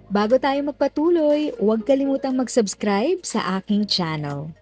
Bago tayo magpatuloy, huwag kalimutang mag-subscribe sa aking channel.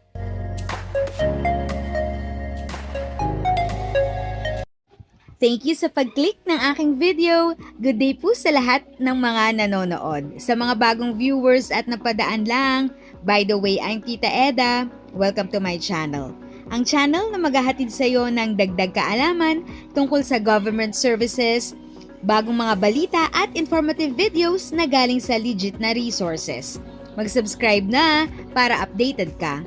Thank you sa pag-click ng aking video. Good day po sa lahat ng mga nanonood. Sa mga bagong viewers at napadaan lang, by the way, I'm Tita Eda. Welcome to my channel. Ang channel na maghahatid sa iyo ng dagdag kaalaman tungkol sa government services, bagong mga balita at informative videos na galing sa legit na resources. Mag-subscribe na para updated ka.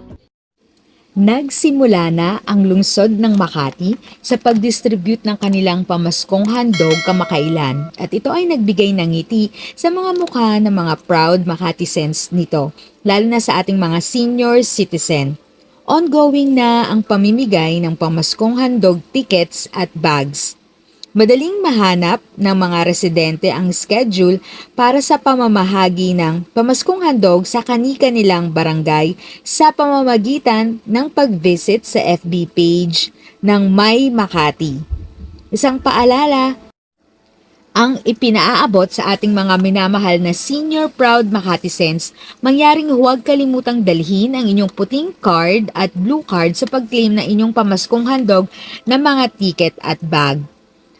Nagsimula na ang lungsod ng Makati sa pag-distribute ng kanilang pamaskong handog kamakailan at ito ay nagbigay ng ngiti sa mga mukha ng mga proud Makatisens nito, lalo na sa ating mga senior citizen. Ongoing na ang pamimigay ng pamaskong handog tickets at bags. Madaling mahanap ng mga residente ang schedule para sa pamamahagi ng pamaskong handog sa kani-kanilang barangay sa pamamagitan ng pag-visit sa FB page ng My Makati. Isang paalala, ang ipinaaabot sa ating mga minamahal na senior proud Makatisens, mangyaring huwag kalimutang dalhin ang inyong puting card at blue card sa pag-claim ng inyong pamaskong handog na mga ticket at bag.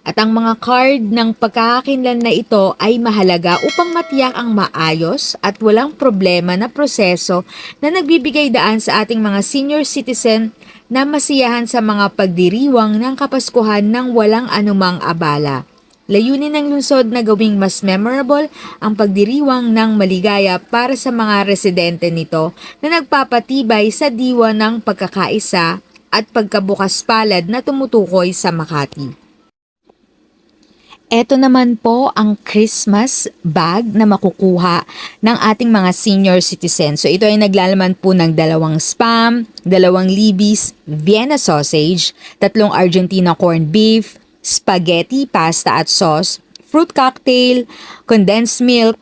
At ang mga card ng pagkakakinlan na ito ay mahalaga upang matiyak ang maayos at walang problema na proseso na nagbibigay daan sa ating mga senior citizen na masiyahan sa mga pagdiriwang ng Kapaskuhan ng walang anumang abala. Layunin ng lungsod na gawing mas memorable ang pagdiriwang ng maligaya para sa mga residente nito na nagpapatibay sa diwa ng pagkakaisa at pagkabukas palad na tumutukoy sa Makati. Ito naman po ang Christmas bag na makukuha ng ating mga senior citizens. So ito ay naglalaman po ng 2 Spam, 2 Libby's Vienna sausage, 3 Argentina corned beef, spaghetti, pasta at sauce, fruit cocktail, condensed milk,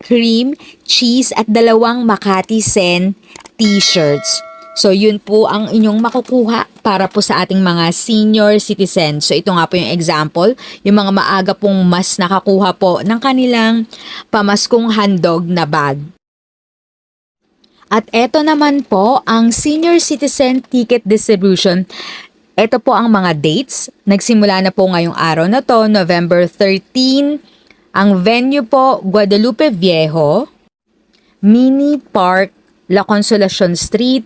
cream, cheese at 2 Makati Sen t-shirts. So yun po ang inyong makukuha para po sa ating mga senior citizens. So ito nga po yung example, yung mga maaga pong mas nakakuha po ng kanilang pamaskong handog na bag. At ito naman po ang senior citizen ticket distribution. Ito po ang mga dates. Nagsimula na po ngayong araw na to, November 13. Ang venue po, Guadalupe Viejo, Mini Park, La Consolacion Street.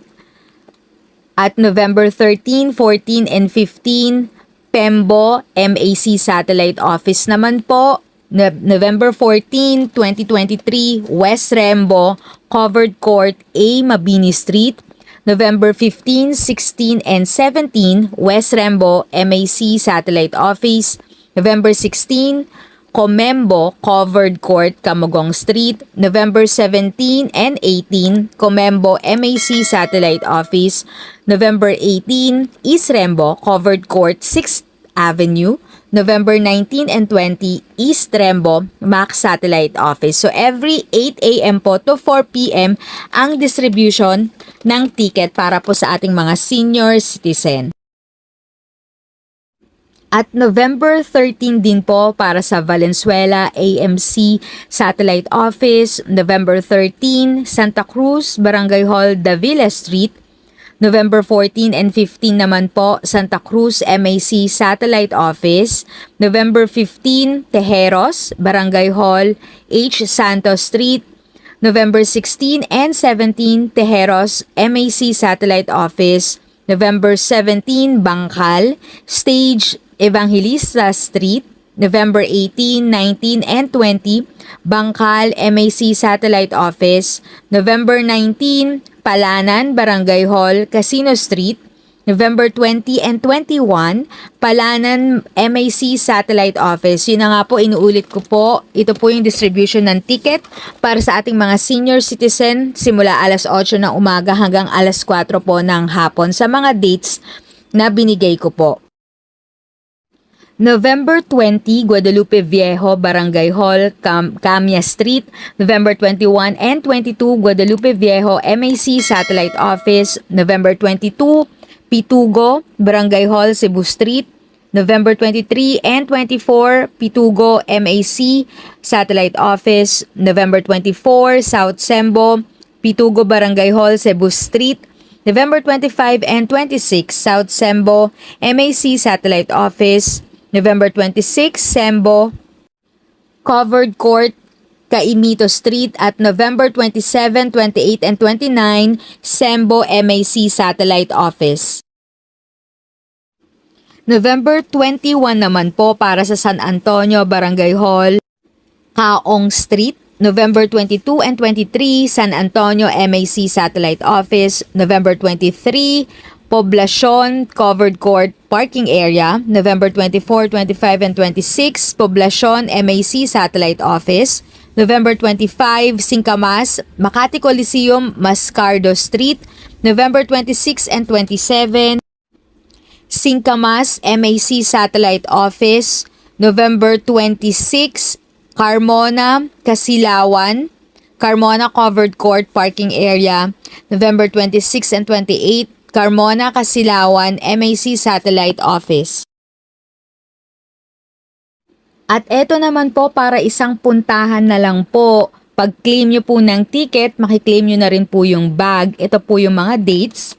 At November 13, 14, and 15, Pembo, MAC Satellite Office naman po. November 14, 2023, West Rembo, Covered Court, A. Mabini Street. November 15, 16, and 17, West Rembo, MAC Satellite Office. November 16, Comembo, Covered Court, Camagong Street. November 17 and 18, Comembo, MAC Satellite Office. November 18, East Rembo, Covered Court, 6th Avenue. November 19 and 20, East Rembo, MAC Satellite Office. So every 8 a.m. po to 4 p.m. ang distribution ng ticket para po sa ating mga senior citizen. At November 13 din po para sa Valenzuela AMC Satellite Office. November 13, Santa Cruz, Barangay Hall, Davila Street. November 14 and 15 naman po, Santa Cruz MAC Satellite Office. November 15, Tejeros, Barangay Hall, H. Santos Street. November 16 and 17, Tejeros MAC Satellite Office. November 17, Bangkal, Stage Evangelista Street. November 18, 19, and 20, Bangkal MAC Satellite Office. November 19, Palanan, Barangay Hall, Casino Street. November 20 and 21, Palanan MAC Satellite Office. Yun na nga po, inuulit ko po. Ito po yung distribution ng ticket para sa ating mga senior citizen simula alas 8 ng umaga hanggang alas 4 po ng hapon sa mga dates na binigay ko po. November 20, Guadalupe Viejo, Barangay Hall, Camia Street. November 21 and 22, Guadalupe Viejo, MAC Satellite Office. November 22, Pitugo, Barangay Hall, Cebu Street. November 23 and 24, Pitugo, MAC, Satellite Office. November 24, South Sembo, Pitugo Barangay Hall, Cebu Street. November 25 and 26, South Sembo, MAC Satellite Office. November 26, Sembo, Covered Court, Caimito Street. At November 27, 28, and 29, Sembo, MAC Satellite Office. November 21 naman po para sa San Antonio Barangay Hall, Kaong Street. November 22 and 23, San Antonio MAC Satellite Office. November 23, Poblacion Covered Court Parking Area. November 24, 25, and 26, Poblacion MAC Satellite Office. November 25, Singkamas, Makati Coliseum, Mascardo Street. November 26 and 27, Singkamas MAC Satellite Office. November 26, Carmona, Kasilawan, Carmona Covered Court Parking Area. November 26 and 28, Carmona, Kasilawan, MAC Satellite Office. At eto naman po para isang puntahan na lang po. Pag-claim nyo po ng ticket, makiklaim nyo na rin po yung bag. Ito po yung mga dates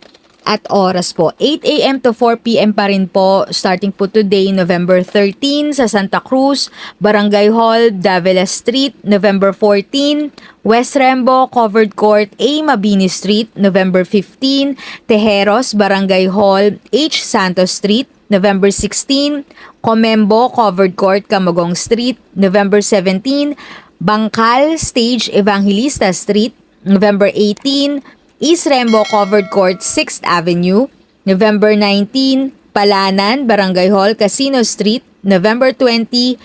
at oras po. 8 a.m. to 4 p.m. pa rin po. Starting po today, November 13 sa Santa Cruz, Barangay Hall, Davila Street. November 14, West Rembo, Covered Court, A. Mabini Street. November 15, Tejeros, Barangay Hall, H. Santos Street. November 16, Comembo, Covered Court, Camagong Street. November 17, Bangkal, Stage, Evangelista Street. November 18, East Rembo Covered Court, 6th Avenue. November 19, Palanan, Barangay Hall, Casino Street. November 20,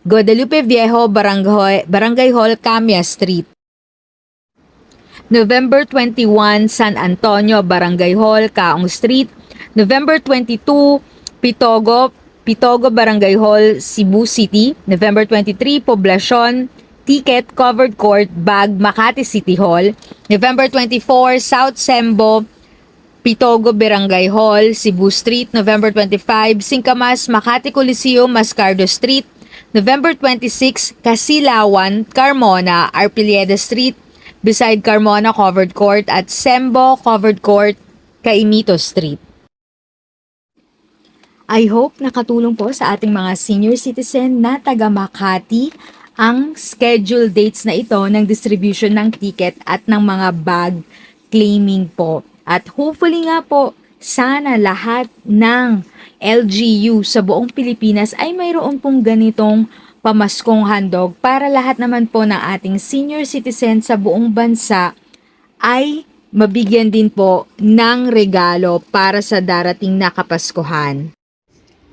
Guadalupe Viejo, Barangay Hall, Camia Street. November 21, San Antonio, Barangay Hall, Kaong Street. November 22, Pitogo, Barangay Hall, Cebu City. November 23, Poblacion, Ticket, Covered Court, Bag, Makati City Hall. November 24, South Sembo, Pitogo, Barangay Hall, Cebu Street. November 25, Singkamas, Makati Coliseum, Mascardo Street. November 26, Kasilawan, Carmona, Arpilleda Street, beside Carmona Covered Court, at Sembo Covered Court, Caimito Street. I hope nakatulong po sa ating mga senior citizen na taga Makati ang schedule dates na ito ng distribution ng ticket at ng mga bag claiming po. At hopefully nga po, sana lahat ng LGU sa buong Pilipinas ay mayroon pong ganitong pamaskong handog para lahat naman po ng ating senior citizen sa buong bansa ay mabigyan din po ng regalo para sa darating na Kapaskuhan.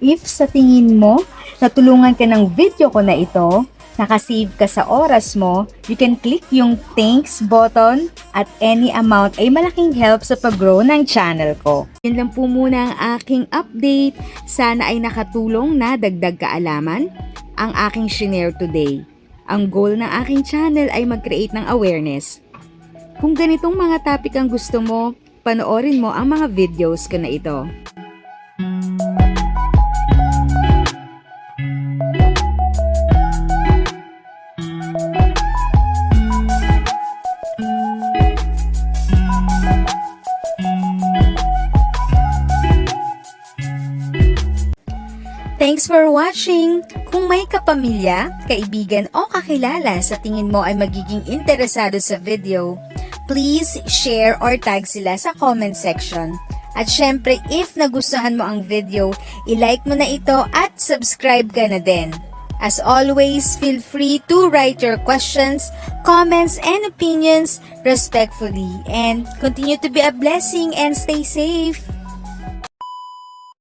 If sa tingin mo, natulungan ka ng video ko na ito, nakasave ka sa oras mo, you can click yung thanks button at any amount ay malaking help sa pag-grow ng channel ko. Yan lang po muna ang aking update. Sana ay nakatulong na dagdag kaalaman ang aking shinare today. Ang goal ng aking channel ay mag-create ng awareness. Kung ganitong mga topic ang gusto mo, panoorin mo ang mga videos ko na ito. Thanks for watching! Kung may kapamilya, kaibigan o kakilala sa tingin mo ay magiging interesado sa video, please share or tag sila sa comment section. At syempre, if nagustuhan mo ang video, i-like mo na ito at subscribe ka na din. As always, feel free to write your questions, comments, and opinions respectfully. And continue to be a blessing and stay safe!